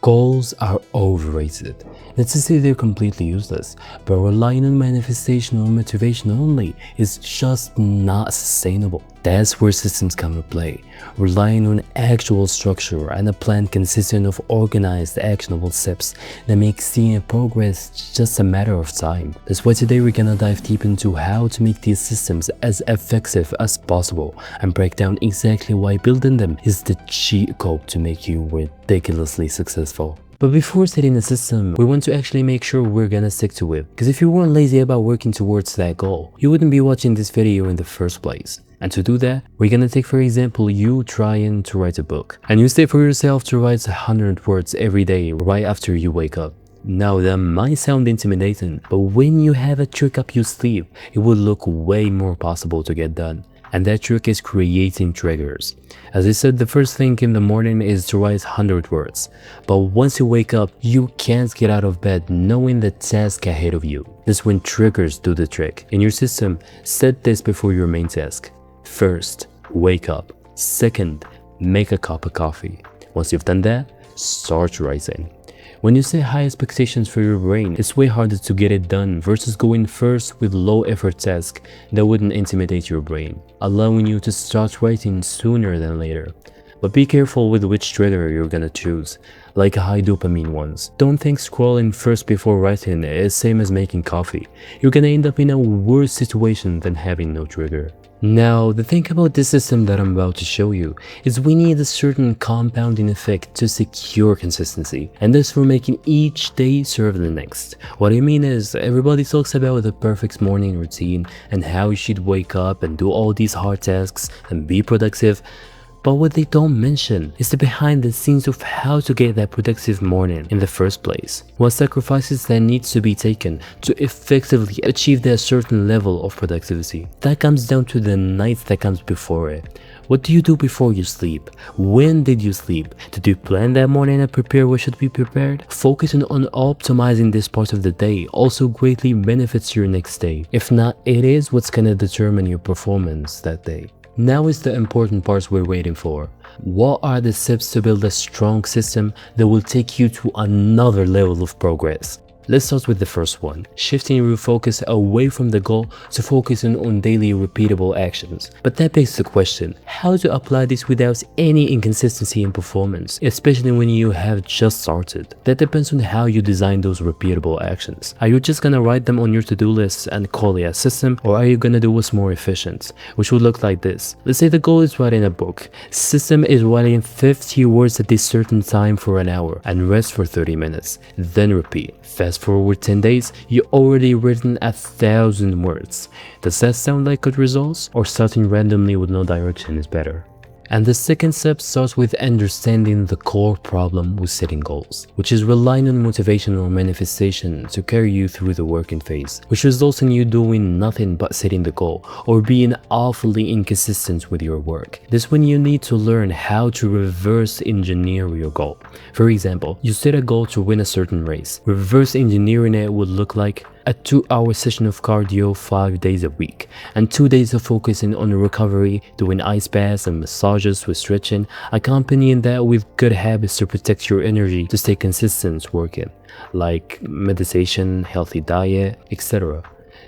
Goals are overrated. Not to say they're completely useless, but relying on manifestation or motivation only is just not sustainable. That's where systems come into play, relying on actual structure and a plan consisting of organized, actionable steps that make seeing progress just a matter of time. That's why today we're gonna dive deep into how to make these systems as effective as possible and break down exactly why building them is the cheat code to make you ridiculously successful. But before setting a system, we want to actually make sure we're gonna stick to it. Because if you weren't lazy about working towards that goal, you wouldn't be watching this video in the first place. And to do that, we're gonna take for example you trying to write a book. And you say for yourself to write 100 words every day right after you wake up. Now that might sound intimidating, but when you have a trick up your sleeve, it will look way more possible to get done. And that trick is creating triggers. As I said, the first thing in the morning is to write 100 words. But once you wake up, you can't get out of bed knowing the task ahead of you. That's when triggers do the trick. In your system, set this before your main task. First, wake up. Second, make a cup of coffee. Once you've done that, start writing. When you set high expectations for your brain, it's way harder to get it done versus going first with low effort tasks that wouldn't intimidate your brain, allowing you to start writing sooner than later. But be careful with which trigger you're gonna choose, like high dopamine ones. Don't think scrolling first before writing is same as making coffee. You're gonna end up in a worse situation than having no trigger. Now, the thing about this system that I'm about to show you is we need a certain compounding effect to secure consistency, and this for making each day serve the next. What I mean is, everybody talks about the perfect morning routine and how you should wake up and do all these hard tasks and be productive. But what they don't mention is the behind the scenes of how to get that productive morning in the first place. What sacrifices that needs to be taken to effectively achieve that certain level of productivity. That comes down to the night that comes before it. What do you do before you sleep? When did you sleep? Did you plan that morning and prepare what should be prepared? Focusing on optimizing this part of the day also greatly benefits your next day. If not, it is what's gonna determine your performance that day. Now is the important part we're waiting for. What are the steps to build a strong system that will take you to another level of progress? Let's start with the first one, shifting your focus away from the goal to focusing on daily repeatable actions. But that begs the question, how to apply this without any inconsistency in performance, especially when you have just started? That depends on how you design those repeatable actions. Are you just gonna write them on your to-do list and call it a system, or are you gonna do what's more efficient, which would look like this? Let's say the goal is writing a book. System is writing 50 words at this certain time for an hour and rest for 30 minutes, then repeat. Fast forward 10 days, you already written 1,000 words. Does that sound like good results? Or starting randomly with no direction is better? And the second step starts with understanding the core problem with setting goals, which is relying on motivation or manifestation to carry you through the working phase, which results in you doing nothing but setting the goal or being awfully inconsistent with your work. This is when you need to learn how to reverse engineer your goal. For example, you set a goal to win a certain race. Reverse engineering it would look like a 2-hour session of cardio 5 days a week, and 2 days of focusing on recovery, doing ice baths and massages with stretching, accompanying that with good habits to protect your energy to stay consistent working, like meditation, healthy diet, etc.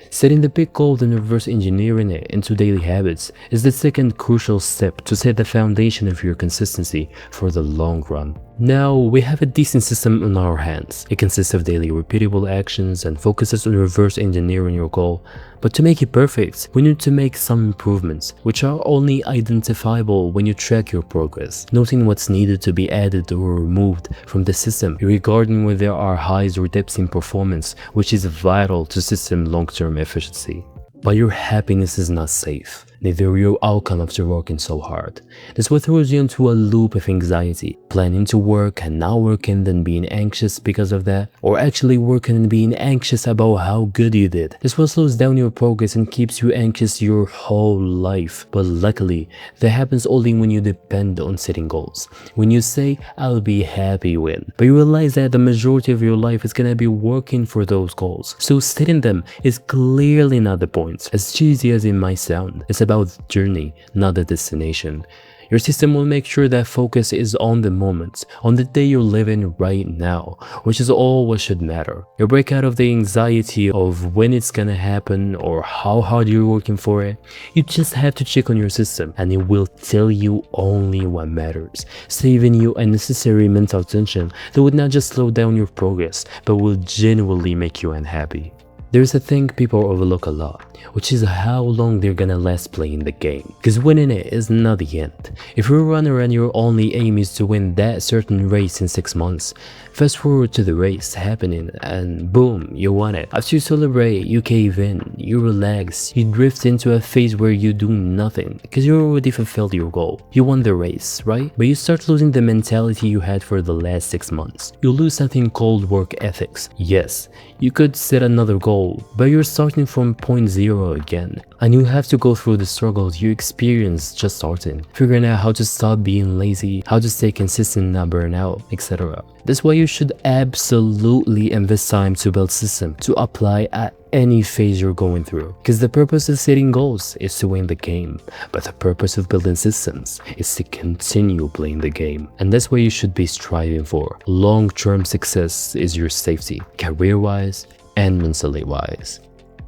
Setting the big goal and reverse engineering it into daily habits is the second crucial step to set the foundation of your consistency for the long run. Now, we have a decent system in our hands. It consists of daily repeatable actions and focuses on reverse engineering your goal. But to make it perfect, we need to make some improvements, which are only identifiable when you track your progress, noting what's needed to be added or removed from the system regarding whether there are highs or dips in performance, which is vital to system long-term efficiency. But your happiness is not safe, neither your outcome after working so hard. That's what throws you into a loop of anxiety, planning to work and not working, then being anxious because of that, or actually working and being anxious about how good you did. This what slows down your progress and keeps you anxious your whole life. But luckily, that happens only when you depend on setting goals. When you say, I'll be happy when, but you realize that the majority of your life is gonna be working for those goals. So setting them is clearly not the point. As cheesy as it might sound, it's about the journey, not the destination. Your system will make sure that focus is on the moment, on the day you're living right now, which is all what should matter. You break out of the anxiety of when it's gonna happen or how hard you're working for it. You just have to check on your system and it will tell you only what matters, saving you unnecessary mental tension that would not just slow down your progress, but will genuinely make you unhappy. There's a thing people overlook a lot, which is how long they're gonna last playing the game. Cause winning it is not the end. If you're a runner and your only aim is to win that certain race in 6 months, fast forward to the race happening and boom, you won it. After you celebrate, you cave in, you relax, you drift into a phase where you do nothing because you already fulfilled your goal. You won the race, right? But you start losing the mentality you had for the last 6 months. You lose something called work ethics. Yes, you could set another goal, but you're starting from point zero again. And you have to go through the struggles you experienced just starting, figuring out how to stop being lazy, how to stay consistent and not burn out, etc. That's why you should absolutely invest time to build system to apply at any phase you're going through. Because the purpose of setting goals is to win the game, but the purpose of building systems is to continue playing the game. And that's what you should be striving for. Long-term success is your safety, career-wise and mentally wise.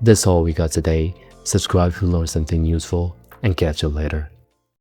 That's all we got today. Subscribe if you learned something useful, and catch you later.